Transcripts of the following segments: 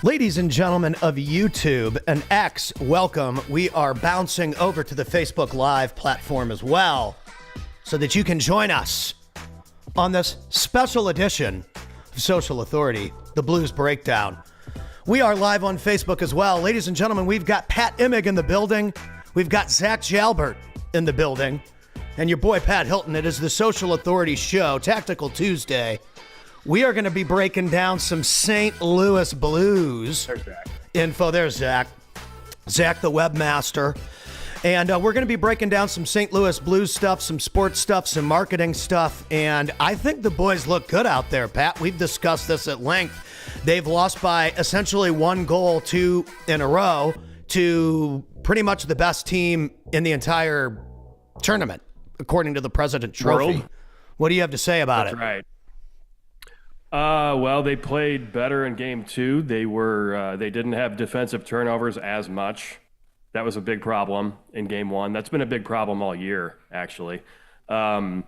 Ladies and gentlemen of YouTube and X, welcome. We are bouncing over to the Facebook Live platform as well so that you can join us on this special edition of Social Authority, the Blues Breakdown. We are live on Facebook as well. Ladies and gentlemen, we've got Pat Immig in the building. We've got Zach Jalbert in the building. And your boy Pat Hilton. It is the Social Authority Show, Tactical Tuesday. We are going to be breaking down some St. Louis Blues info. There's Zach. Zach, the webmaster. And we're going to be breaking down some St. Louis Blues stuff, some sports stuff, some marketing stuff. And I think the boys look good out there, Pat. We've discussed this at length. They've lost by essentially 1 goal, 2 in a row, to pretty much the best team in the entire tournament, according to the President's Trophy. World? What do you have to say about it? That's right. Well, they played better in game 2. They didn't have defensive turnovers as much. That was a big problem in game 1. That's been a big problem all year, actually. So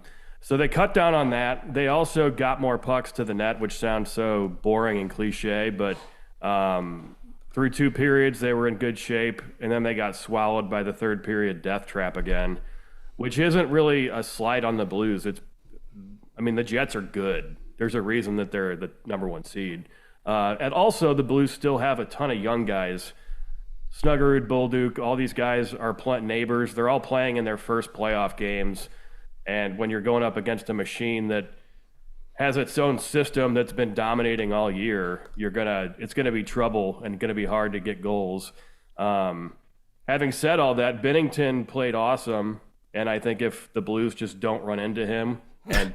they cut down on that. They also got more pucks to the net, which sounds so boring and cliche, but through 2 periods, they were in good shape, and then they got swallowed by the third period death trap again, which isn't really a slight on the Blues. The Jets are good. There's a reason that they're the number 1 seed. And also, the Blues still have a ton of young guys. Snuggerud, Bolduc, all these guys are neighbors. They're all playing in their first playoff games. And when you're going up against a machine that has its own system that's been dominating all year, it's gonna be trouble and gonna be hard to get goals. Having said all that, Binnington played awesome, and I think if the Blues just don't run into him and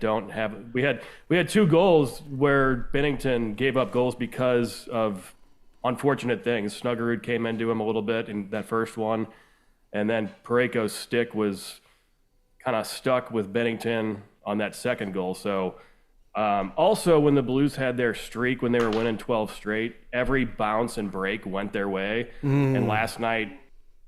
we had 2 goals where Binnington gave up goals because of unfortunate things. Snuggerud came into him a little bit in that first one, and then Parayko's stick was kind of stuck with Binnington on that second goal. So also when the Blues had their streak, when they were winning 12 straight, every bounce and break went their way. And last night,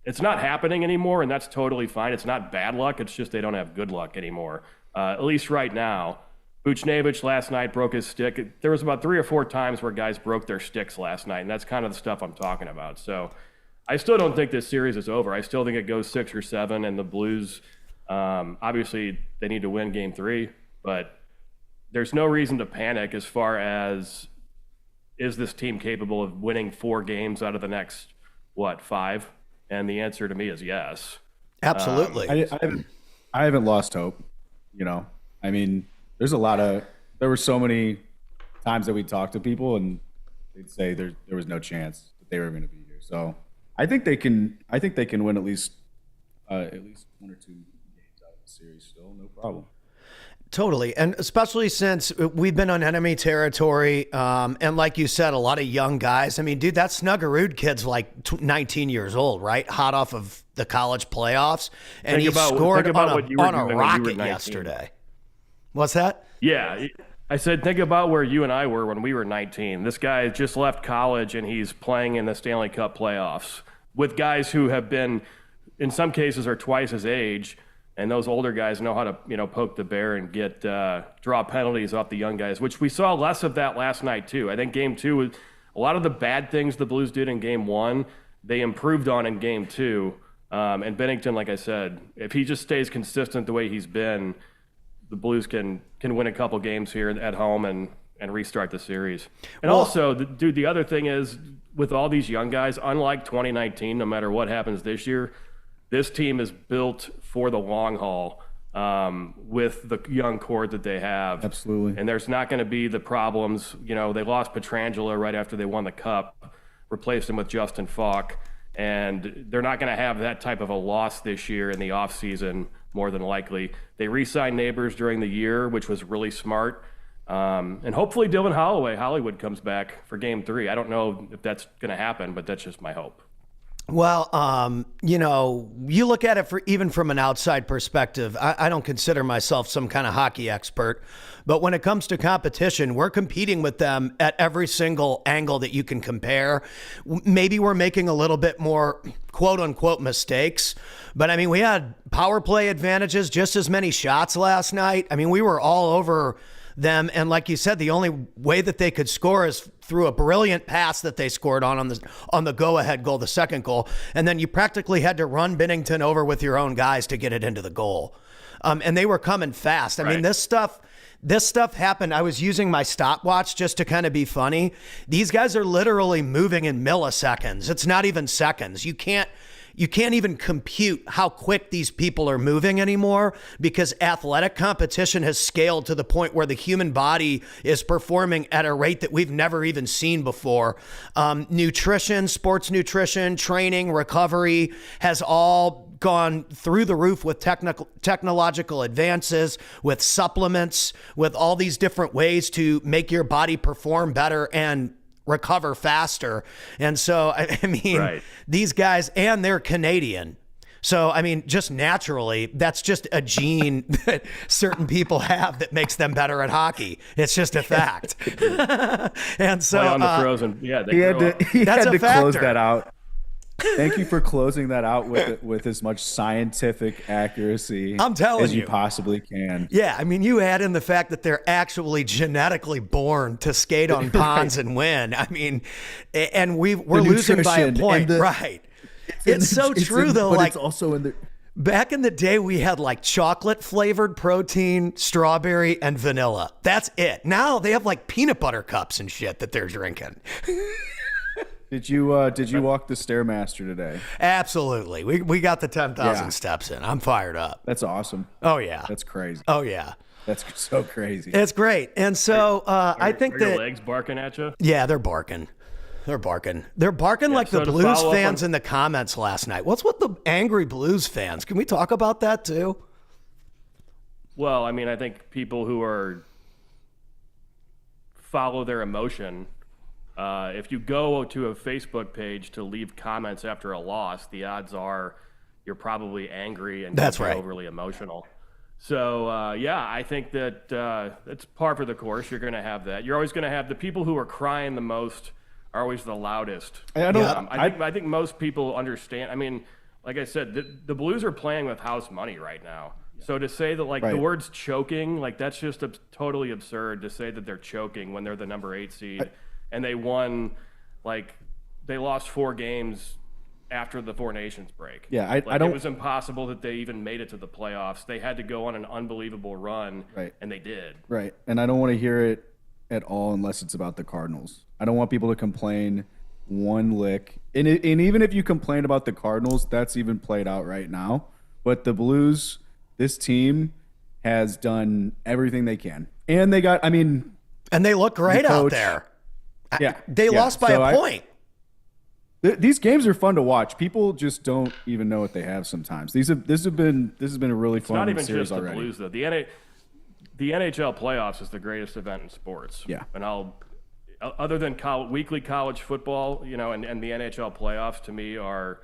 it's not happening anymore, and that's totally fine. It's not bad luck. It's just they don't have good luck anymore, at least right now. Buchnevich last night broke his stick. There was about 3 or 4 times where guys broke their sticks last night, and that's kind of the stuff I'm talking about. So I still don't think this series is over. I still think it goes 6 or 7, and the Blues, obviously, they need to win game 3, but there's no reason to panic as far as, is this team capable of winning 4 games out of the next, 5? And the answer to me is yes. Absolutely. I haven't lost hope. There were so many times that we talked to people and they'd say there was no chance that they were going to be here. So I think they can win at least 1 or 2 games out of the series still, no problem. Totally. And especially since we've been on enemy territory, and like you said, a lot of young guys. I mean, dude, that Snuggerud kid's like 19 years old, right? Hot off of the college playoffs. And he scored on a rocket yesterday. What's that? Yeah. I said, think about where you and I were when we were 19. This guy just left college, and he's playing in the Stanley Cup playoffs with guys who have been, in some cases, are twice his age. And those older guys know how to, poke the bear and get draw penalties off the young guys, which we saw less of that last night too. I think game 2, a lot of the bad things the Blues did in game 1, they improved on in game 2. And Binnington, like I said, if he just stays consistent the way he's been, the Blues can win a couple games here at home and restart the series. And also, the other thing is, with all these young guys, unlike 2019, no matter what happens this year, this team is built for the long haul with the young core that they have. Absolutely. And there's not going to be the problems. They lost Pietrangelo right after they won the Cup, replaced him with Justin Falk, and they're not going to have that type of a loss this year in the offseason, more than likely. They re-signed Neighbors during the year, which was really smart. And hopefully Dylan Hollywood comes back for game 3. I don't know if that's going to happen, but that's just my hope. Well, you look at it even from an outside perspective. I don't consider myself some kind of hockey expert, but when it comes to competition, we're competing with them at every single angle that you can compare. Maybe we're making a little bit more quote unquote mistakes, but I mean, we had power play advantages, just as many shots last night. I mean, we were all over them. And like you said, the only way that they could score is through a brilliant pass that they scored on the go-ahead goal, the second goal, and then you practically had to run Binnington over with your own guys to get it into the goal. And they were coming fast. I mean, this stuff happened. I was using my stopwatch just to kind of be funny. These guys are literally moving in milliseconds. It's not even seconds. You can't even compute how quick these people are moving anymore, because athletic competition has scaled to the point where the human body is performing at a rate that we've never even seen before. Nutrition, sports nutrition, training, recovery has all gone through the roof with technological advances, with supplements, with all these different ways to make your body perform better and recover faster. And so, I mean, these guys, and they're Canadian. So, I mean, just naturally, that's just a gene that certain people have that makes them better at hockey. It's just a fact. And so, on the frozen, he had to close that out. Thank you for closing that out with as much scientific accuracy as you possibly can. Yeah, I mean, you add in the fact that they're actually genetically born to skate on ponds and win. I mean, and we're losing by a point, right? It's so true, though. But like, it's also in the back in the day, we had like chocolate flavored protein, strawberry, and vanilla. That's it. Now they have like peanut butter cups and shit that they're drinking. Did you walk the Stairmaster today? Absolutely. We got the 10,000 steps in. I'm fired up. That's awesome. Oh yeah. That's crazy. Oh yeah. That's so crazy. It's great. And so I think that your legs barking at you. Yeah, they're barking. They're barking. They're barking like the Blues fans in the comments last night. What's with the angry Blues fans? Can we talk about that too? Well, I mean, I think people who follow their emotion. If you go to a Facebook page to leave comments after a loss, the odds are you're probably angry and overly emotional. So, I think that it's par for the course. You're going to have that. You're always going to have the people who are crying the most are always the loudest. I think most people understand. I mean, like I said, the Blues are playing with house money right now. So to say that the word's choking, that's just totally absurd to say that they're choking when they're the number 8 seed. And they won, they lost 4 games after the Four Nations break. Yeah, I don't. It was impossible that they even made it to the playoffs. They had to go on an unbelievable run, and they did. Right, and I don't want to hear it at all unless it's about the Cardinals. I don't want people to complain one lick. And even if you complain about the Cardinals, that's even played out right now. But the Blues, this team has done everything they can, and they got. I mean, and they look great out there. Yeah, they lost by a point. These games are fun to watch. People just don't even know what they have sometimes. This has been a really fun series already. It's not even just the Blues though. The NHL playoffs is the greatest event in sports. Yeah, and other than weekly college football, and the NHL playoffs to me are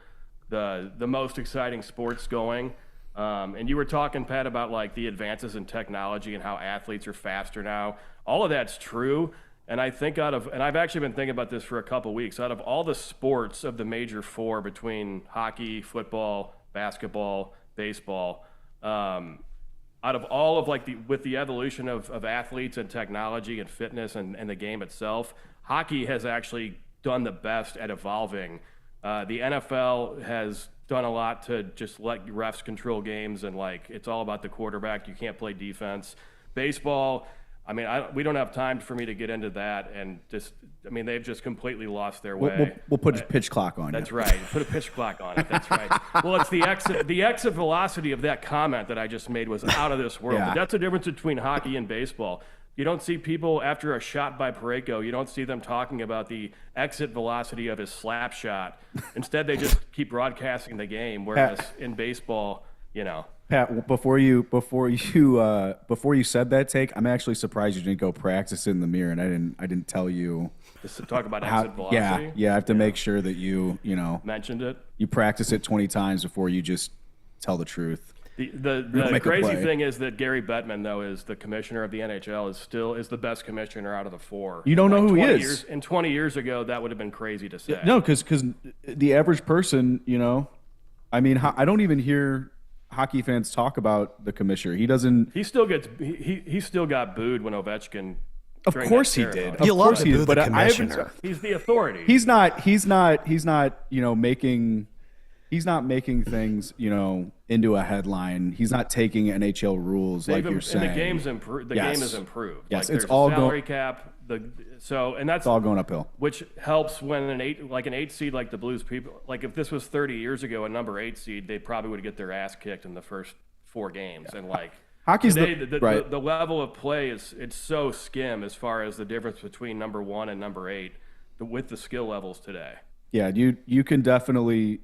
the most exciting sports going. And you were talking, Pat, about the advances in technology and how athletes are faster now. All of that's true. And I think and I've actually been thinking about this for a couple weeks, out of all the sports of the major 4 between hockey, football, basketball, baseball, out of all of with the evolution of athletes and technology and fitness and the game itself, hockey has actually done the best at evolving. The NFL has done a lot to just let refs control games, and it's all about the quarterback. You can't play defense. Baseball, I mean, we don't have time for me to get into that, and they've just completely lost their way. We'll put a pitch clock on it. That's right. Put a pitch clock on it. That's right. Well, it's the exit velocity of that comment that I just made was out of this world. Yeah. But that's the difference between hockey and baseball. You don't see people after a shot by Parayko, you don't see them talking about the exit velocity of his slap shot. Instead, they just keep broadcasting the game, whereas in baseball, Pat, before you said that take, I'm actually surprised you didn't go practice it in the mirror, and I didn't tell you. Just to talk about exit velocity. Yeah, I have to make sure that you mentioned it. You practice it 20 times before you just tell the truth. The crazy thing is that Gary Bettman, though, is the commissioner of the NHL, is the best commissioner out of the 4. You don't know who he is. 20 years ago, that would have been crazy to say. No, because the average person, I don't even hear hockey fans talk about the commissioner. He doesn't. He still got booed when Ovechkin Of course he did. Of You love course to he boo did. the But I haven't. commissioner. He's the authority. He's not. Making. He's not making things, into a headline. He's not taking NHL rules like you're saying. And the game's improved. The game is improved. Yes, like, it's there's all a salary cap. And that's all going uphill. Which helps when an 8 seed like the Blues people, like if this was 30 years ago, a number 8 seed, they probably would get their ass kicked in the first 4 games. Yeah. And like hockey's today, right. the level of play it's so skim as far as the difference between number 1 and number 8 with the skill levels today. Yeah, you can definitely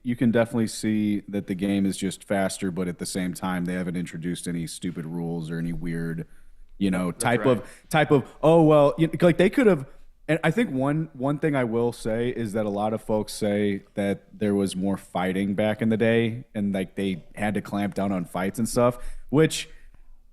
see that the game is just faster, but at the same time they haven't introduced any stupid rules or any weird, type of like they could have. And I think one thing I will say is that a lot of folks say that there was more fighting back in the day and like they had to clamp down on fights and stuff, which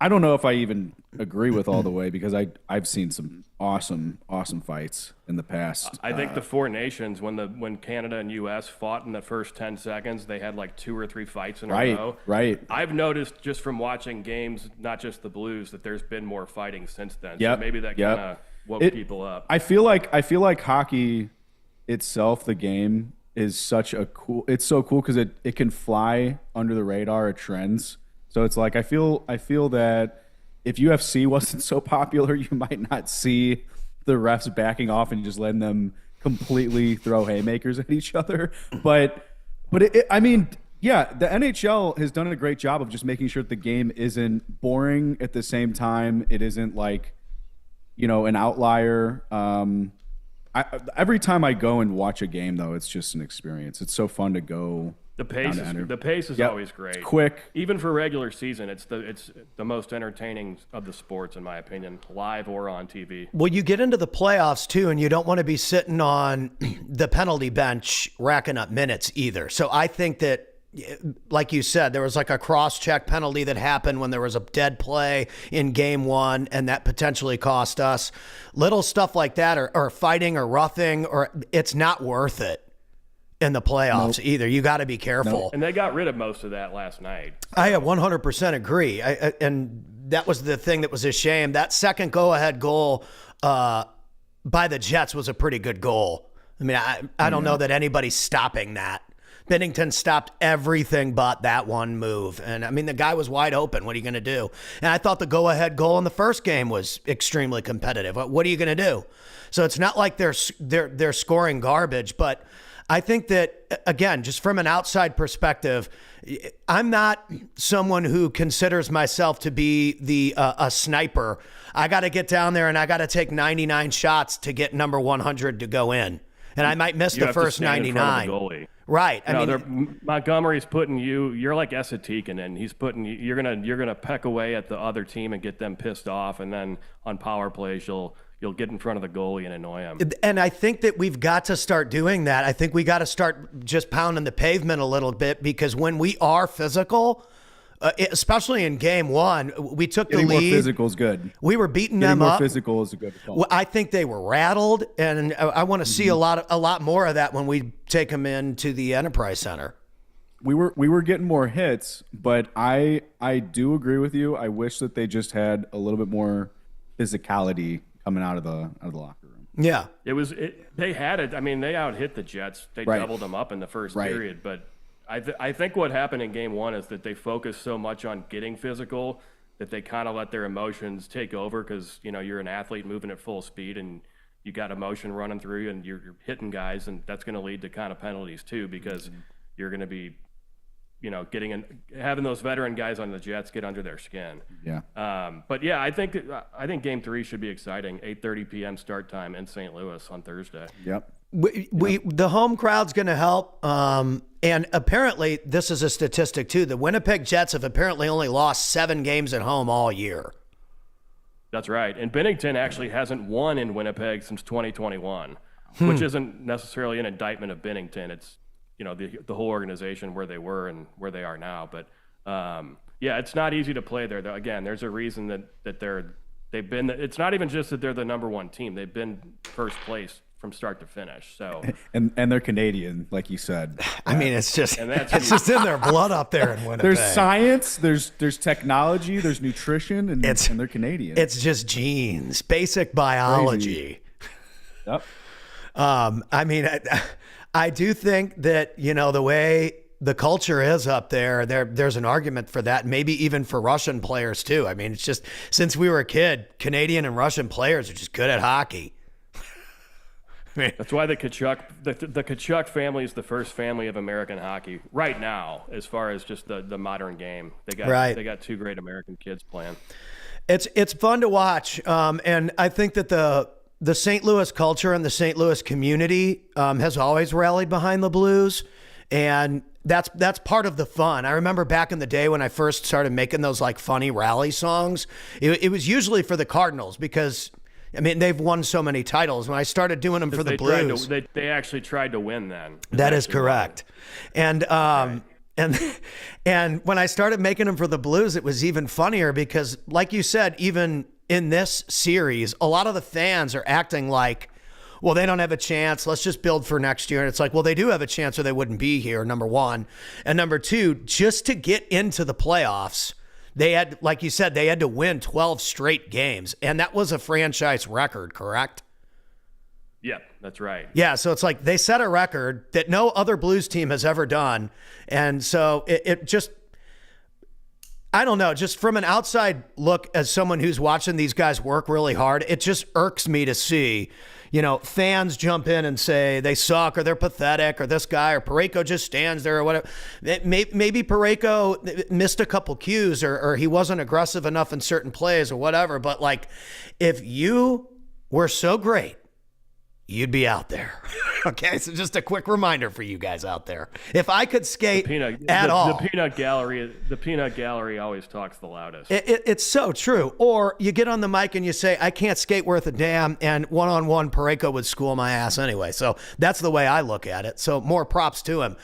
I don't know if I even agree with all the way because I've seen some awesome fights in the past. I think the 4 nations, when Canada and U.S. fought in the first 10 seconds, they had like 2 or 3 fights in a row. Right. I've noticed just from watching games, not just the Blues, that there's been more fighting since then. Yep. So maybe that kind of woke people up. I feel like hockey itself, the game, is it's so cool because it can fly under the radar of trends. So it's like I feel that if UFC wasn't so popular, you might not see the refs backing off and just letting them completely throw haymakers at each other. But the NHL has done a great job of just making sure that the game isn't boring at the same time. It isn't like, an outlier. Every time I go and watch a game, though, it's just an experience. It's so fun to go. The pace is always great. It's quick. Even for regular season, it's the most entertaining of the sports, in my opinion, live or on TV. Well, you get into the playoffs, too, and you don't want to be sitting on the penalty bench racking up minutes either. So I think that, like you said, there was like a cross-check penalty that happened when there was a dead play in game 1, and that potentially cost us. Little stuff like that, or fighting or roughing, or it's not worth it in the playoffs either. You got to be careful. And they got rid of most of that last night. I 100% agree. And that was the thing that was a shame. That second go-ahead goal by the Jets was a pretty good goal. I mean, I don't know that anybody's stopping that. Bennington stopped everything but that one move. And, I mean, the guy was wide open. What are you going to do? And I thought the go-ahead goal in the first game was extremely competitive. What are you going to do? So it's not like they're scoring garbage, but I think that, again, just from an outside perspective, I'm not someone who considers myself to be a sniper. I got to get down there and I got to take 99 shots to get number 100 to go in. And I might miss the first 99. Right. I mean, Montgomery's putting you're like Esatikin, and he's putting you're gonna peck away at the other team and get them pissed off, and then on power plays you'll get in front of the goalie and annoy him. And I think that we've got to start doing that. I think we got to start just pounding the pavement a little bit, because when we are physical, especially in game 1, we took the lead. Getting more physical is good. We were beating them up. Getting more physical is a good call. I think they were rattled, and I want to see a lot more of that when we take them into the Enterprise Center. We were getting more hits, but I do agree with you. I wish that they just had a little bit more physicality coming out of the locker room. Yeah, they had it. I mean, they out-hit the Jets. They doubled them up in the first period, but I think what happened in game 1 is that they focused so much on getting physical that they kind of let their emotions take over, because you're an athlete moving at full speed and you got emotion running through you and you're hitting guys, and that's going to lead to kind of penalties too, because you're going to be having those veteran guys on the Jets get under their skin. Yeah. But yeah, I think game 3 should be exciting. 8:30 p.m. start time in St. Louis on Thursday. Yep. The home crowd's going to help. And apparently, this is a statistic too. The Winnipeg Jets have apparently only lost 7 games at home all year. That's right. And Bennington actually hasn't won in Winnipeg since 2021, which isn't necessarily an indictment of Bennington. It's, the whole organization, where they were and where they are now. But it's not easy to play there. Again, there's a reason that they've been, it's not even just that they're the number 1 team. They've been first place from start to finish. So and they're Canadian, like you said. I mean, it's just And that's- it's just in their blood up there in Winnipeg. There's science, there's technology, there's nutrition, and they're Canadian. It's just genes, basic biology. Yep. I mean, I do think that, the way the culture is up there's an argument for that, maybe even for Russian players too. I mean, it's just, since we were a kid, Canadian and Russian players are just good at hockey. That's why the Tkachuk family is the first family of American hockey right now, as far as just the modern game. They got two great American kids playing. It's fun to watch, and I think that the St. Louis culture and the St. Louis community has always rallied behind the Blues, and that's part of the fun. I remember back in the day when I first started making those like funny rally songs, it was usually for the Cardinals because, I mean, they've won so many titles. When I started doing them for the Blues, they actually tried to win then. That is correct. And and when I started making them for the Blues, it was even funnier because, like you said, even in this series, a lot of the fans are acting like, well, they don't have a chance. Let's just build for next year. And it's like, well, they do have a chance or they wouldn't be here, number one. And number two, just to get into the playoffs, they had, like you said, they had to win 12 straight games. And that was a franchise record, correct? Yeah, that's right. Yeah, so it's like they set a record that no other Blues team has ever done. And so it just, I don't know, just from an outside look as someone who's watching these guys work really hard, it just irks me to see, fans jump in and say they suck or they're pathetic or this guy or Parayko just stands there or whatever. Maybe Parayko missed a couple cues or he wasn't aggressive enough in certain plays or whatever. But like, if you were so great, you'd be out there. Okay, so just a quick reminder for you guys out there. If I could skate all. The peanut gallery always talks the loudest. It's so true. Or you get on the mic and you say, I can't skate worth a damn, and one-on-one Parayko would school my ass anyway. So that's the way I look at it. So more props to him.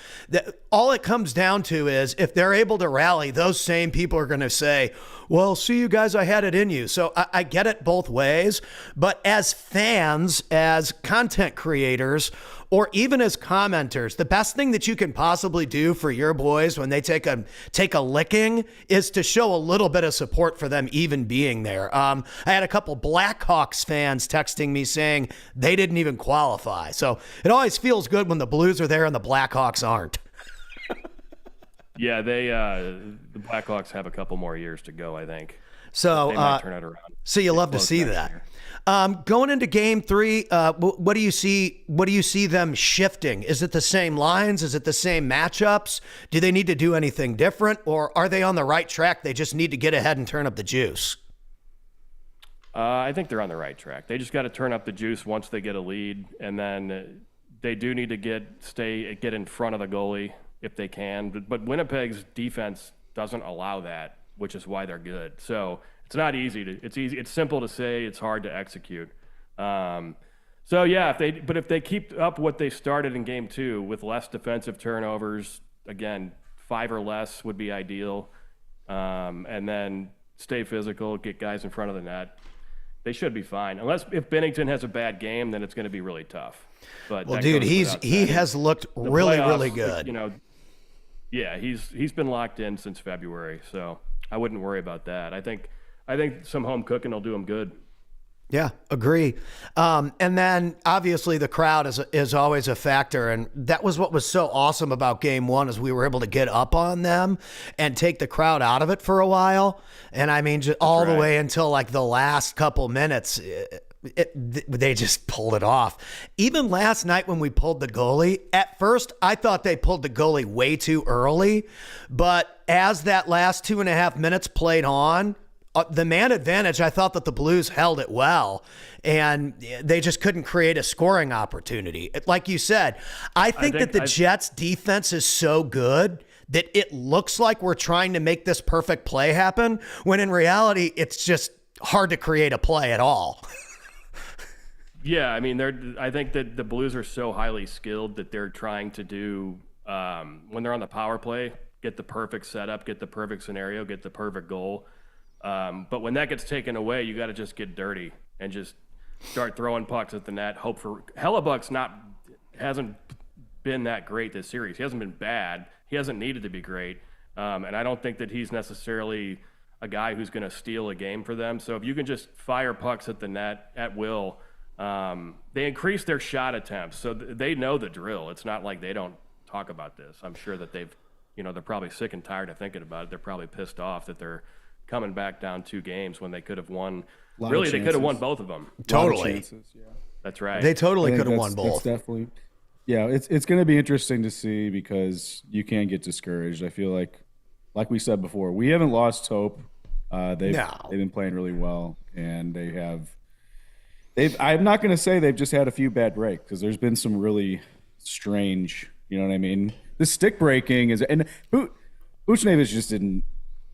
All it comes down to is if they're able to rally, those same people are going to say, well, see you guys, I had it in you. So I get it both ways. But as fans, as content creators, or even as commenters, the best thing that you can possibly do for your boys when they take a licking is to show a little bit of support for them even being there. I had a couple Blackhawks fans texting me saying they didn't even qualify. So it always feels good when the Blues are there and the Blackhawks aren't. Yeah, the Blackhawks have a couple more years to go, I think. So they might turn it around. So you love to see that. Going into Game 3, what do you see? What do you see them shifting? Is it the same lines? Is it the same matchups? Do they need to do anything different, or are they on the right track? They just need to get ahead and turn up the juice. I think they're on the right track. They just got to turn up the juice once they get a lead, and then they do need to get in front of the goalie if they can. But Winnipeg's defense doesn't allow that, which is why they're good. So it's not easy. It's simple to say. It's hard to execute. So yeah, if they keep up what they started in Game 2 with less defensive turnovers, again, 5 or less would be ideal, and then stay physical, get guys in front of the net, they should be fine. If Binnington has a bad game, then it's going to be really tough. But well, dude, he has looked really good. Yeah, he's been locked in since February, so I wouldn't worry about that. I think some home cooking will do him good. Yeah, agree. And then obviously the crowd is always a factor, and that was what was so awesome about Game 1 is we were able to get up on them and take the crowd out of it for a while. And I mean, just all the way until like the last couple minutes. They just pulled it off. Even last night when we pulled the goalie, at first I thought they pulled the goalie way too early, but as that last 2.5 minutes played on, the man advantage, I thought that the Blues held it well, and they just couldn't create a scoring opportunity. Like you said, I think that the Jets' defense is so good that it looks like we're trying to make this perfect play happen, when in reality, it's just hard to create a play at all. Yeah, I mean, I think that the Blues are so highly skilled that they're trying to do, when they're on the power play, get the perfect setup, get the perfect scenario, get the perfect goal. But when that gets taken away, you got to just get dirty and just start throwing pucks at the net. Hope for Hellebuck's hasn't been that great this series. He hasn't been bad. He hasn't needed to be great, and I don't think that he's necessarily a guy who's going to steal a game for them. So if you can just fire pucks at the net at will, they increase their shot attempts. So they know the drill. It's not like they don't talk about this. I'm sure that they're probably sick and tired of thinking about it. They're probably pissed off that they're coming back down 2 games when they could have won. Really, they could have won both of them. Totally. Chances, yeah. That's right. They totally could have won both. That's definitely. Yeah, it's going to be interesting to see because you can get discouraged. I feel like we said before, we haven't lost hope. They've been playing really well, and I'm not going to say they've just had a few bad breaks because there's been some really strange. You know what I mean? The stick breaking and Buchnevich just didn't.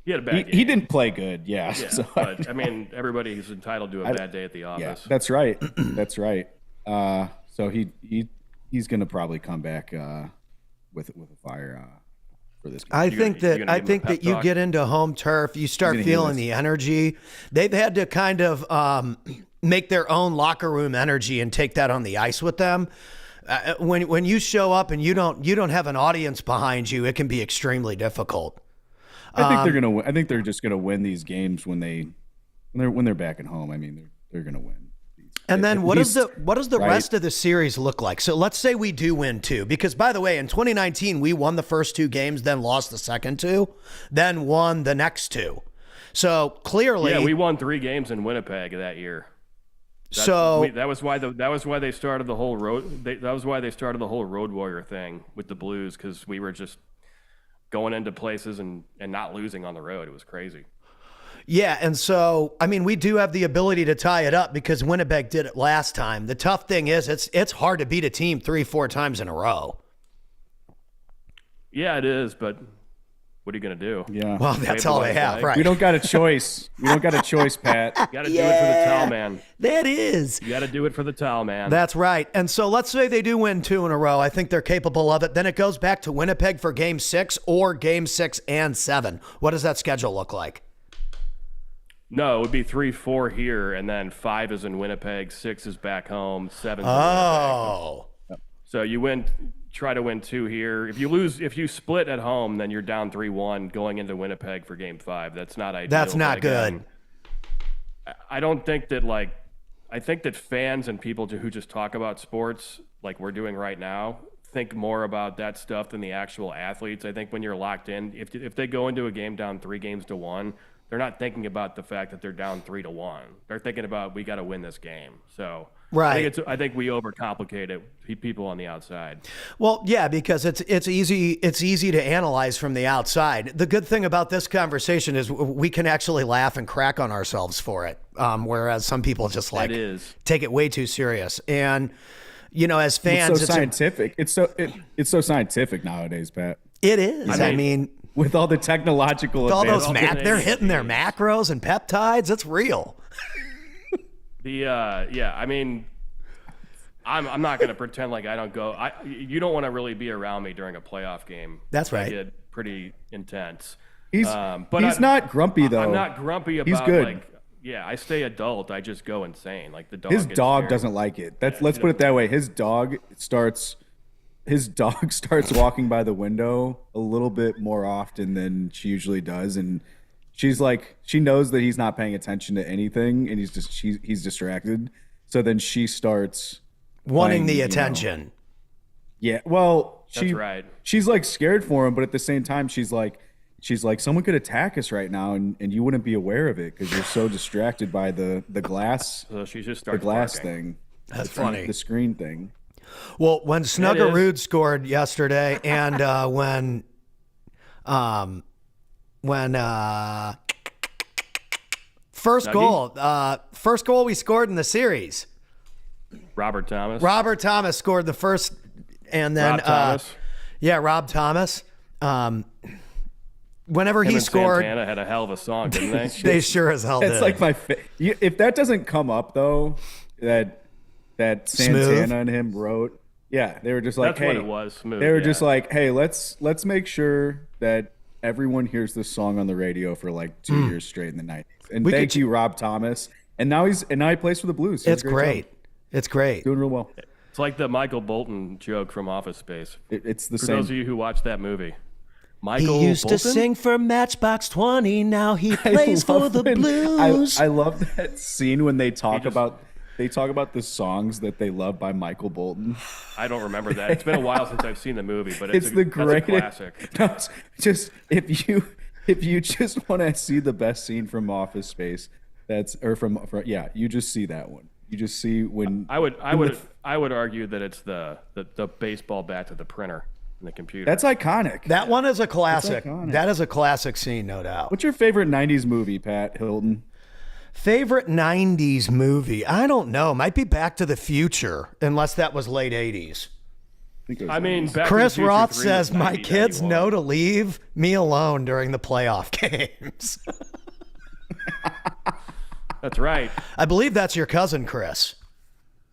He had a bad game. He didn't play good. Yeah. So, but I mean, everybody's entitled to a bad day at the office. Yeah, that's right. That's right. So he's going to probably come back with a fire for this game. I think that you get into home turf, you start feeling the energy. They've had to kind of make their own locker room energy and take that on the ice with them. When you show up and you don't have an audience behind you, it can be extremely difficult. I think they're gonna win. I think they're just gonna win these games when they're back at home. I mean, they're gonna win. And then what does the rest of the series look like? So let's say we do win 2, because by the way, in 2019 we won the first 2 games, then lost the second 2, then won the next 2. So clearly, we won 3 games in Winnipeg that year. That was why they started the whole road warrior thing with the Blues, because we were just going into places and not losing on the road. It was crazy. Yeah, and so, I mean, we do have the ability to tie it up because Winnipeg did it last time. The tough thing is it's hard to beat a team 3-4 times in a row. Yeah, it is, but what are you going to do? Yeah. Well, that's all they have, right? We don't got a choice. We don't got a choice, Pat. You got to do it for the towel man. That is. You got to do it for the towel man. That's right. And so let's say they do win 2 in a row. I think they're capable of it. Then it goes back to Winnipeg for game 6 or game 6 and 7. What does that schedule look like? No, it would be 3-4 here, and then 5 is in Winnipeg, 6 is back home, 7 is in Winnipeg. So you try to win 2 here. If you split at home, then you're down 3-1 going into Winnipeg for game 5. That's not ideal. That's not good. I don't think that I think that fans and people who just talk about sports like we're doing right now think more about that stuff than the actual athletes. I think when you're locked in, if they go into a game down 3-1, they're not thinking about the fact that they're down 3-1. They're thinking about, we got to win this game. So right. I think we overcomplicate it. People on the outside. Well, yeah, because it's easy to analyze from the outside. The good thing about this conversation is we can actually laugh and crack on ourselves for it, whereas some people just take it way too serious. And as fans, it's so scientific. It's so scientific nowadays, Pat. It is. I mean, with all the technological all those they're hitting their macros and peptides. It's real. I mean, I'm not going to pretend like I don't go. You don't want to really be around me during a playoff game. That's right. I get pretty intense. He's not grumpy though. I'm not grumpy about. He's good. I stay adult. I just go insane. Like the dog. His dog doesn't like it. Let's put it that way. His dog starts walking by the window a little bit more often than she usually does, and she's like, she knows that he's not paying attention to anything, and he's distracted. So then she starts wanting the attention. Yeah, well, that's right. She's like scared for him, but at the same time, she's like, someone could attack us right now, and you wouldn't be aware of it because you're so distracted by the glass. So she just starts the glass barking. thing. That's funny. The screen thing. Well, when Snuggerud scored yesterday, and when first goal we scored in the series, Robert Thomas scored the first, and then Rob Thomas. Whenever he scored, Santana had a hell of a song, didn't they? They sure as hell did. It's like if that doesn't come up though, that Santana Smooth. and him wrote. Yeah, they were just like, that's what it was. Smooth. They were just like, hey, let's make sure that everyone hears this song on the radio for like 2 years straight in the 90s. And thank you, Rob Thomas. And now he plays for the Blues. It's great. It's great. Doing real well. It's like the Michael Bolton joke from Office Space. It's the For same. those of you who watched that movie. Michael He used Bolton? to sing for Matchbox 20. Now he plays for the Blues. I love that scene when they talk about the songs that they love by Michael Bolton. I don't remember that. It's been a while since I've seen the movie, but It's the greatest classic. No, it's just if you just want to see the best scene from Office Space, you just see that one. You just see when I would argue that it's the baseball bat to the printer in the computer. That's iconic. That one is a classic. iconic. That is a classic scene, no doubt. What's your favorite '90s movie, Pat Hilton? Favorite 90s movie? I don't know. Might be Back to the Future, unless that was late 80s. I mean, Back to Chris the Future Roth 3 was says, my kids 1991. know to leave me alone during the playoff games. That's right. I believe that's your cousin, Chris.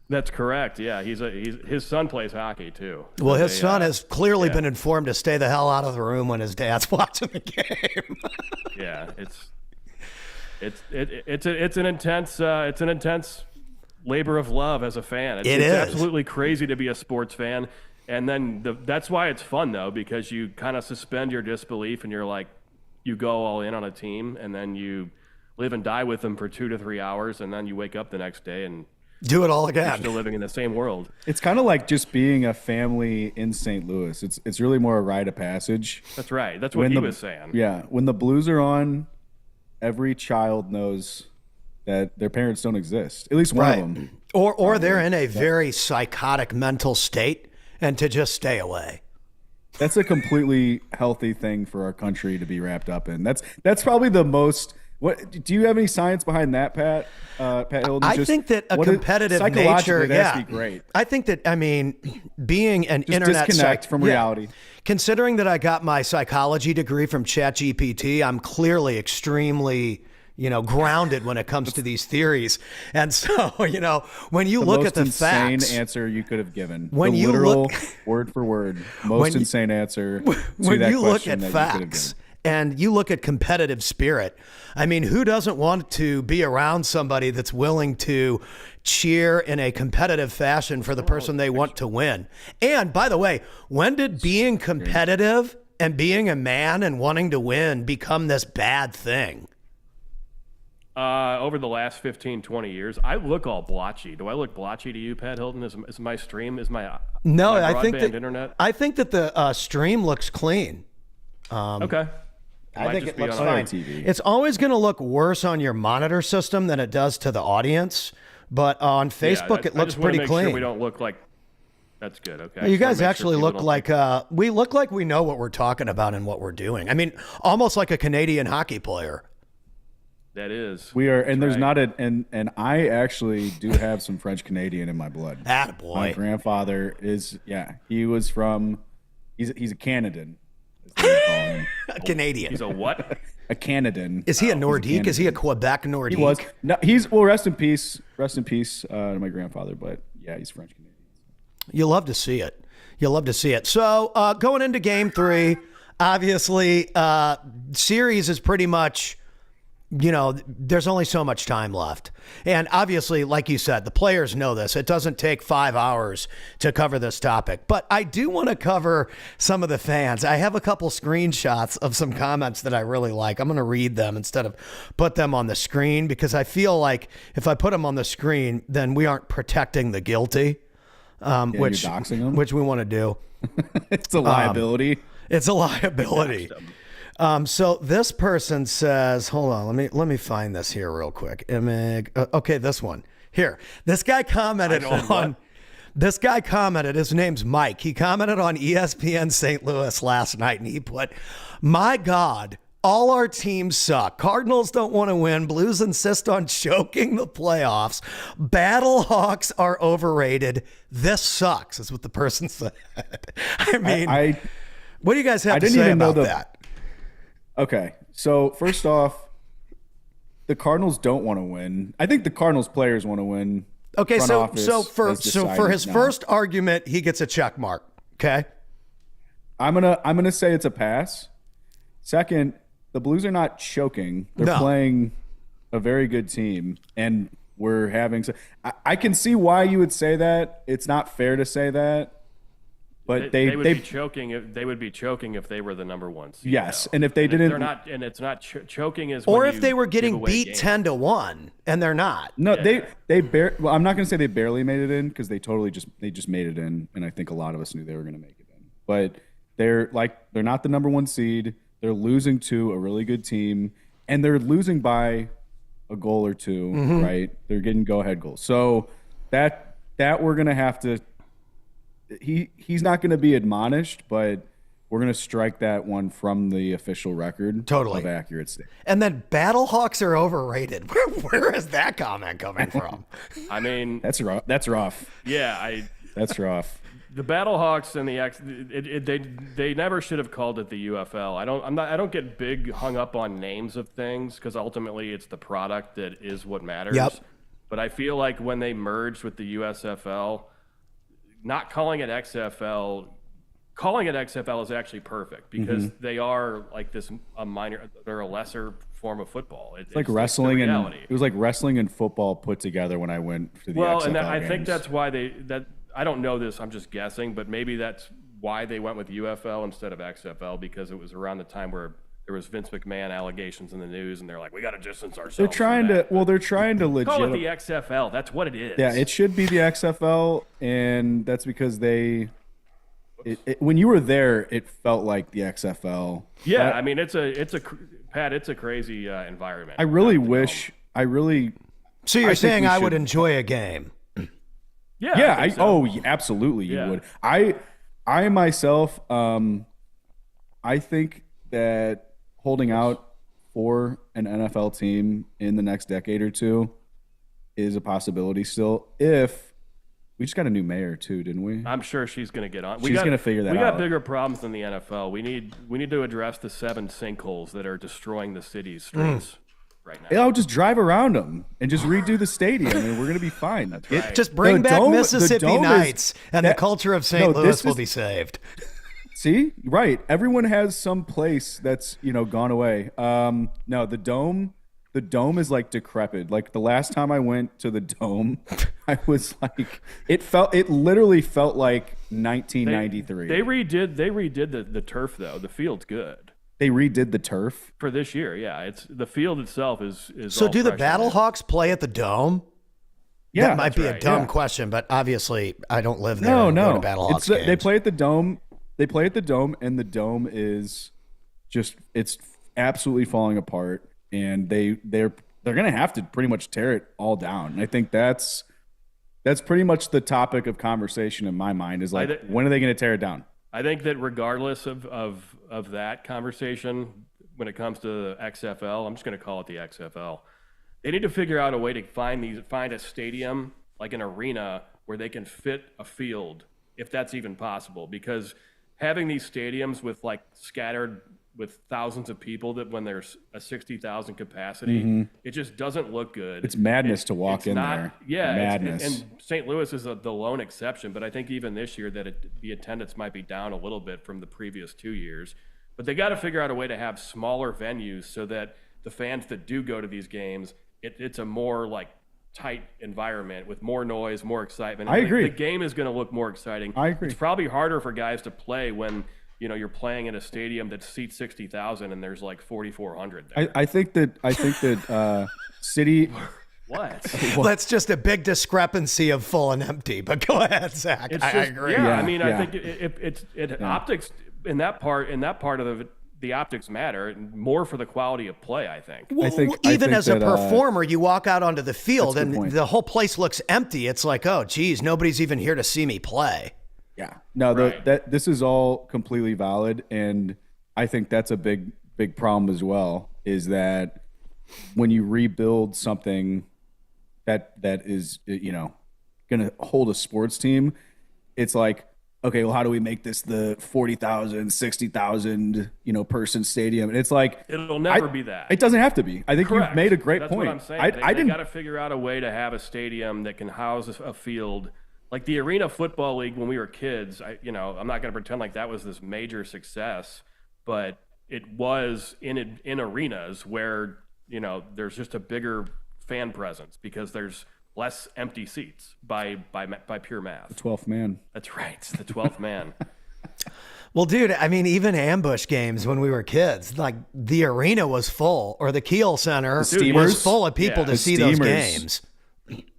That's correct. Yeah, his son plays hockey too. Well, So his son has clearly yeah. been informed to stay the hell out of the room when his dad's watching the game. Yeah, it's an intense labor of love as a fan. It's It is. absolutely crazy to be a sports fan, and then that's why it's fun though, because you kind of suspend your disbelief and you're like, you go all in on a team, and then you live and die with them for 2 to 3 hours, and then you wake up the next day and Do it all you're again. still living in the same world. It's kind of like just being a family in St. Louis. It's really more a rite of passage. That's right. That's what he was saying. Yeah, when the Blues are on, every child knows that their parents don't exist. At least one Right. of them. Or they're in a very psychotic mental state and to just stay away. That's a completely healthy thing for our country to be wrapped up in. That's probably the most. What do you have any science behind that, Pat? Pat Hilton? I think that a competitive psychologically, nature, that has yeah. to be great. I think that, I mean, being an Just internet disconnect from reality. Considering that I got my psychology degree from ChatGPT, I'm clearly extremely, grounded when it comes to these theories. And so, when you look at the insane facts, answer you could have given. When the you literal look- word for word, most insane answer. To when that you look question at that you could have facts given. and you look at competitive spirit, I mean, who doesn't want to be around somebody that's willing to cheer in a competitive fashion for the person they want to win? And by the way, when did being competitive and being a man and wanting to win become this bad thing? Over the last 15, 20 years, I look all blotchy. Do I look blotchy to you, Pat Hilton? Is my stream, No, my I think broadband that internet? I think that the stream looks clean. Okay. I think it looks on our fine. TV. It's always going to look worse on your monitor system than it does to the audience, but on Facebook it I looks just wanna pretty make clean. Sure we don't look like. That's good. Okay. You Just wanna guys make sure actually people look don't like think- we look like we know what we're talking about and what we're doing. I mean, almost like a Canadian hockey player. That is. We are, and there's right. not and I actually do have some French Canadian in my blood. My Attaboy. grandfather is, he was from, he's a Canadian. As they would call him. A Canadian. He's a what? A Canadian. Is he a Nordique? Is he a Canadian. Quebec Nordique? He was. No, rest in peace to my grandfather. But yeah, he's French Canadian. You love to see it. You love to see it. So going into Game 3, obviously, series is pretty much. There's only so much time left. And obviously, like you said, the players know this. It doesn't take 5 hours to cover this topic. But I do want to cover some of the fans. I have a couple screenshots of some comments that I really like. I'm going to read them instead of put them on the screen because I feel like if I put them on the screen, then we aren't protecting the guilty, You're doxing them? which we want to do. It's a liability. It's a liability. So this person says, hold on, let me find this here real quick. Okay, this one here. This guy commented on. This guy commented. His name's Mike. He commented on ESPN St. Louis last night, and he put, "My God, all our teams suck. Cardinals don't want to win. Blues insist on choking the playoffs. Battlehawks are overrated. This sucks," is what the person said. I mean, what do you guys have to say about that? Okay, so first off, the Cardinals don't want to win. I think the Cardinals players want to win. Okay, Front so office for has for his decided now. first argument, he gets a check mark. Okay. I'm gonna say it's a pass. Second, the Blues are not choking. They're No. playing a very good team, and we're having. I can see why you would say that. It's not fair to say that. But they would be choking. They would be choking if they were the number one seed. Yes, and if they didn't, they're not. And it's not choking is. Or if they were getting beat 10-1, and they're not. No, well, I'm not going to say they barely made it in because they just made it in, and I think a lot of us knew they were going to make it in. But they're not the number one seed. They're losing to a really good team, and they're losing by a goal or two. Right? They're getting go-ahead goals. So that we're going to have to. He's not going to be admonished, but we're going to strike that one from the official record of accurate state. And then Battlehawks are overrated. Where is that comment coming from? I mean, that's rough. Yeah, that's rough. The Battlehawks and they never should have called it the UFL. I don't get big hung up on names of things because ultimately it's the product that is what matters. Yep. But I feel like when they merged with the USFL. Not calling it XFL, calling it XFL is actually perfect because they are like they're a lesser form of football. It's like wrestling it was like wrestling and football put together when I went to the XFL and I games. think that's why I don't know this, I'm just guessing, but maybe that's why they went with UFL instead of XFL because it was around the time where there was Vince McMahon allegations in the news, and they're like, we got to distance ourselves. They're trying to legit. Call it the XFL. That's what it is. Yeah, it should be the XFL, and that's because when you were there, it felt like the XFL. Yeah, I mean, it's a crazy environment. I really wish. So you're saying I would enjoy a game? Yeah. Absolutely, you would. I myself, I think that holding out for an NFL team in the next decade or two is a possibility still. If we just got a new mayor too, didn't we? I'm sure she's going to get on. She's going to figure that out. We got bigger problems than the NFL. We need to address the 7 sinkholes that are destroying the city's streets right now. I'll just drive around them and just redo the stadium, and we're going to be fine. That's right. Just bring back Mississippi Nights, and the culture of St. Louis will be saved. See, right. Everyone has some place that's, gone away. No, the dome is like decrepit. Like the last time I went to the dome, I was like, it literally felt like 1993. They redid the turf though. The field's good. They redid the turf for this year. Yeah, it's the field itself is. So do the Battlehawks play at the dome? Yeah, that might be a dumb question, but obviously I don't live there. No. Go to Battlehawks games. They play at the dome. They play at the dome, and the dome is it's absolutely falling apart, and they're going to have to pretty much tear it all down. And I think that's pretty much the topic of conversation in my mind is like, when are they going to tear it down? I think that regardless of that conversation, when it comes to the XFL, I'm just going to call it the XFL. They need to figure out a way to find a stadium, like an arena, where they can fit a field, if that's even possible, because having these stadiums with scattered with thousands of people that when there's a 60,000 capacity, it just doesn't look good. It's madness to walk in there. Yeah, madness. And St. Louis is the lone exception, but I think even this year that the attendance might be down a little bit from the previous 2 years. But they got to figure out a way to have smaller venues so that the fans that do go to these games, it's a more tight environment with more noise, more excitement. I agree. The game is going to look more exciting. I agree. It's probably harder for guys to play when you're playing in a stadium that seats 60,000 and there's 4,400 there. I think that city. What? That's just a big discrepancy of full and empty. But go ahead, Zach. I agree. Yeah, I mean, I think optics in that part of the optics matter more for the quality of play, I think. Even as a performer, you walk out onto the field and the whole place looks empty. It's like, oh, geez, nobody's even here to see me play. Yeah. No, this is all completely valid. And I think that's a big problem as well, is that when you rebuild something that is, going to hold a sports team, it's like, okay, well, how do we make this the 40,000, 60,000, person stadium? And it's like, it'll never be that. It doesn't have to be. I think Correct. You've made a great That's point. What I'm saying. They got to figure out a way to have a stadium that can house a field. Like the Arena Football League when we were kids, I'm not going to pretend like that was this major success, but it was in arenas where, there's just a bigger fan presence because there's less empty seats by pure math. The 12th man. That's right. It's the 12th man. Well, dude, I mean, even ambush games when we were kids, like the arena was full, or the Kiel Center was full of people to see those games.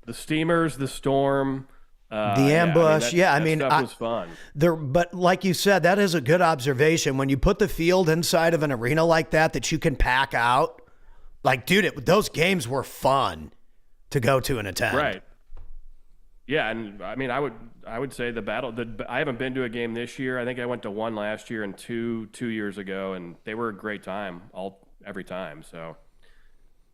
The Steamers, the Storm, the ambush. That stuff was fun. But like you said, that is a good observation. When you put the field inside of an arena like that you can pack out, like, dude, those games were fun to go to and attend. Right. Yeah, and I mean, I would say I haven't been to a game this year. I think I went to one last year and two years ago, and they were a great time every time. So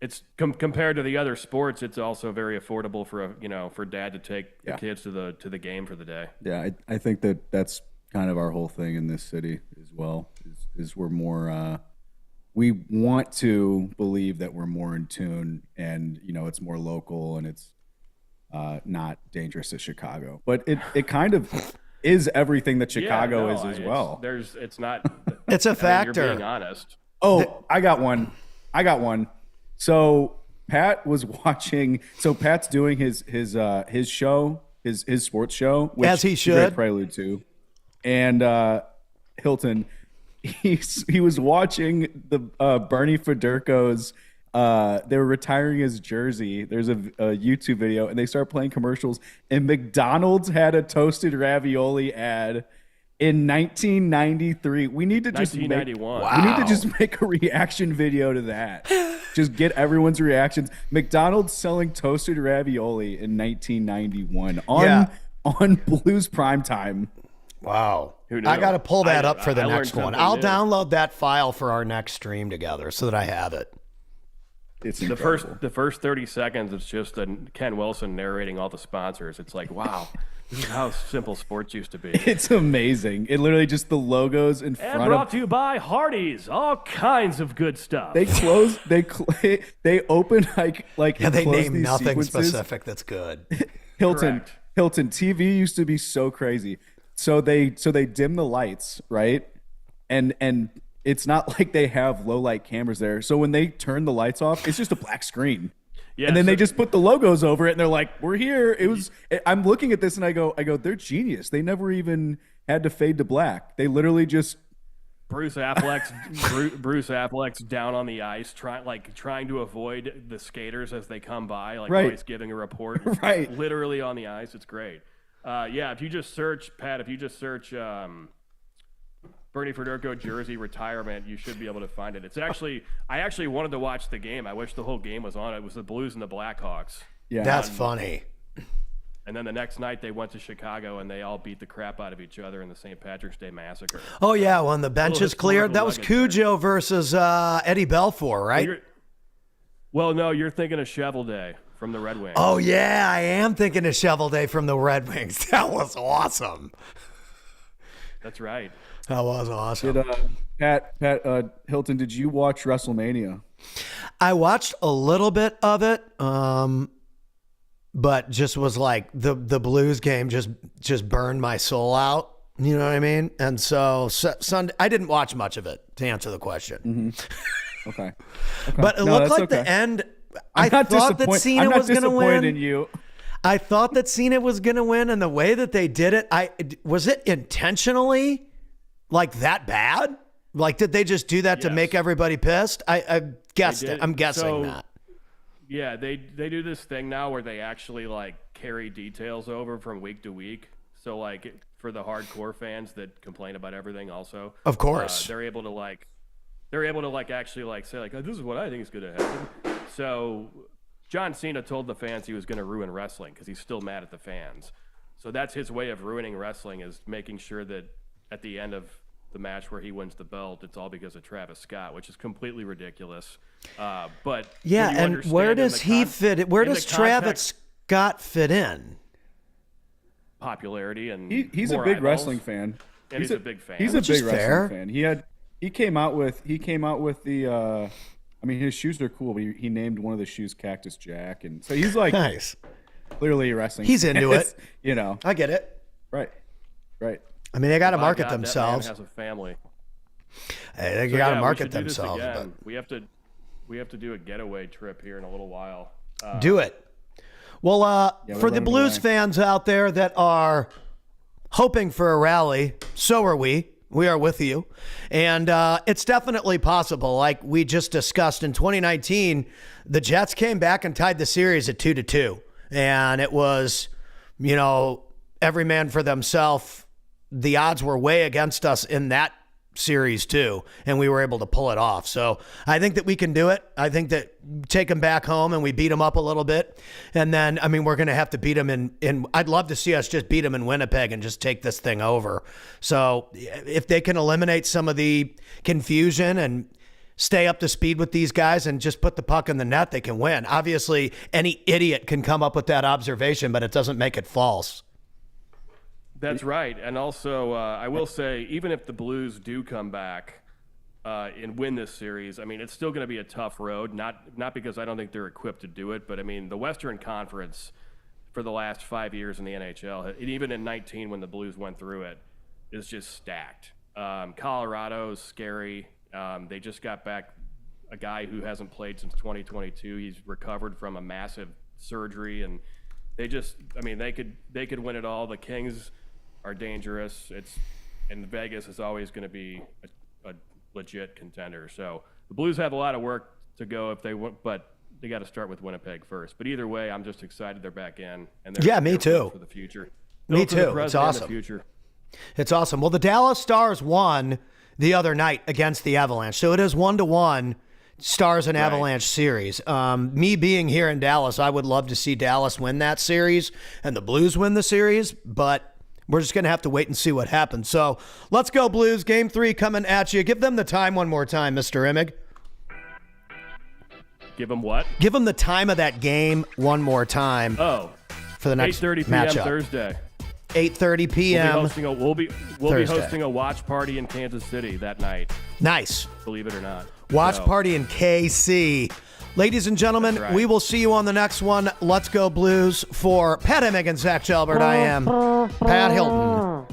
it's compared to the other sports, it's also very affordable for dad to take the kids to the game for the day. Yeah, I think that's kind of our whole thing in this city as well. Is we're more we want to believe that we're more in tune, and it's more local, and it's not dangerous as Chicago, but it kind of is everything that Chicago is as well. It's not. It's a factor. You're being honest. Oh, I got one. So Pat was watching. So Pat's doing his show, his sports show, which as he should. Great prelude to, and Hilton. He was watching the Bernie Federko's. They were retiring his jersey. There's a YouTube video, and they start playing commercials. And McDonald's had a toasted ravioli ad in 1993. We need to just 1991. We need to just make a reaction video to that. Just get everyone's reactions. McDonald's selling toasted ravioli in 1991 on Blues Primetime. Wow. Who knew? I got to pull that up for the next one. I'll new. download that file for our next stream together so that I have it. It's the first 30 seconds. It's just Ken Wilson narrating all the sponsors. It's like, wow, this is how simple sports used to be. It's amazing. It literally just the logos in front. And brought to you by Hardee's. All kinds of good stuff. They close. They open like. Yeah, they name nothing sequences. specific. That's good. Hilton TV used to be so crazy. So they dim the lights, right? And it's not like they have low light cameras there. So when they turn the lights off, it's just a black screen. Yeah, and then they just put the logos over it, and they're like, "We're here." I'm looking at this, and I go, they're genius. They never even had to fade to black. They literally just Bruce Affleck's down on the ice, trying to avoid the skaters as they come by, always giving a report, right? Literally on the ice. It's great. If you just search Bernie Federko jersey retirement, you should be able to find it. I actually wanted to watch the game. I wish the whole game was on. It was the Blues and the Blackhawks. Yeah, that's funny. And then the next night they went to Chicago and they all beat the crap out of each other in the St. Patrick's Day Massacre. Oh yeah, when the benches cleared, that was Cujo versus Eddie Belfour, right? Well, no, you're thinking of Shovel Day from the Red Wings. Oh yeah, I am thinking of Shovel Day from the Red Wings. That was awesome. That's right. That was awesome. Pat Hilton, did you watch Wrestlemania? I watched a little bit of it, but just was like the Blues game just burned my soul out. You know what I mean? And so Sunday, I didn't watch much of it, to answer the question. Mm-hmm. Okay. But it looked like the end. I thought that Cena was going to win. In you. I thought that Cena was going to win, and the way that they did it, was it intentionally like that bad? Like, did they just do that to make everybody pissed? I guessed it. I'm guessing that. Yeah, they do this thing now where they actually carry details over from week to week. So for the hardcore fans that complain about everything, also, of course, they're able to actually say this is what I think is going to happen. So John Cena told the fans he was going to ruin wrestling because he's still mad at the fans. So that's his way of ruining wrestling, is making sure that at the end of the match where he wins the belt, it's all because of Travis Scott, which is completely ridiculous. But yeah, and where does he fit? Where does Travis Scott fit in? Popularity, and he's a big wrestling fan. And he's a big fan. He's a big wrestling fan. He came out with the. I mean, his shoes are cool, but he named one of the shoes Cactus Jack, and so he's nice. Clearly a wrestling. He's fan. into it. I get it. Right. I mean, they got to market themselves. That man has a family. Hey, they got to market themselves. We have to We have to do a getaway trip here in a little while. Do it. Well, for the Blues fans out there that are hoping for a rally, so are we. We are with you. And it's definitely possible. Like we just discussed in 2019, the Jets came back and tied the series at 2-2. And it was, every man for themselves. The odds were way against us in that series too, and we were able to pull it off. So I think that we can do it. I think that take them back home and we beat them up a little bit. And then, we're going to have to beat them in I'd love to see us just beat them in Winnipeg and just take this thing over. So if they can eliminate some of the confusion and stay up to speed with these guys and just put the puck in the net, they can win. Obviously, any idiot can come up with that observation, but it doesn't make it false. That's right. And also, I will say, even if the Blues do come back and win this series, it's still going to be a tough road, not because I don't think they're equipped to do it, but, the Western Conference for the last 5 years in the NHL, and even in 19 when the Blues went through it, is just stacked. Colorado is scary. They just got back a guy who hasn't played since 2022. He's recovered from a massive surgery, and they could win it all. The Kings are dangerous. And Vegas is always going to be a legit contender. So the Blues have a lot of work to go if they want, but they got to start with Winnipeg first. But either way, I'm just excited they're back in, and me too for the future. Me too. It's awesome. Future. It's awesome. Well, the Dallas Stars won the other night against the Avalanche, so it is 1-1. Stars and Avalanche series. Me being here in Dallas, I would love to see Dallas win that series and the Blues win the series, but we're just going to have to wait and see what happens. So let's go, Blues. Game 3 coming at you. Give them the time one more time, Mr. Imig. Give them what? Give them the time of that game one more time. Oh, for the next 8:30 p.m. matchup. Thursday. 8:30 p.m. We'll be hosting a watch party in Kansas City that night. Nice. Believe it or not. Watch party in KC. Ladies and gentlemen, right. We will see you on the next one. Let's go Blues. For Pat Imig and Zach Jalbert, I am Pat Hilton.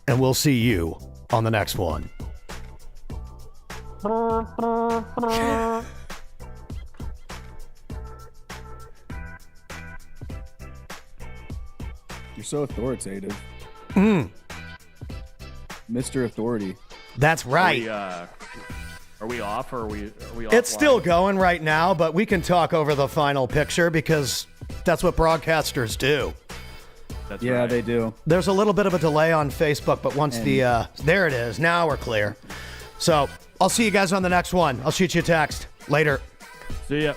And we'll see you on the next one. You're so authoritative. Mr. Authority. That's right. Are we off or are we It's still going right now, but we can talk over the final picture because that's what broadcasters do. That's yeah, right. They do. There's a little bit of a delay on Facebook, but once there it is. Now we're clear. So I'll see you guys on the next one. I'll shoot you a text. Later. See ya.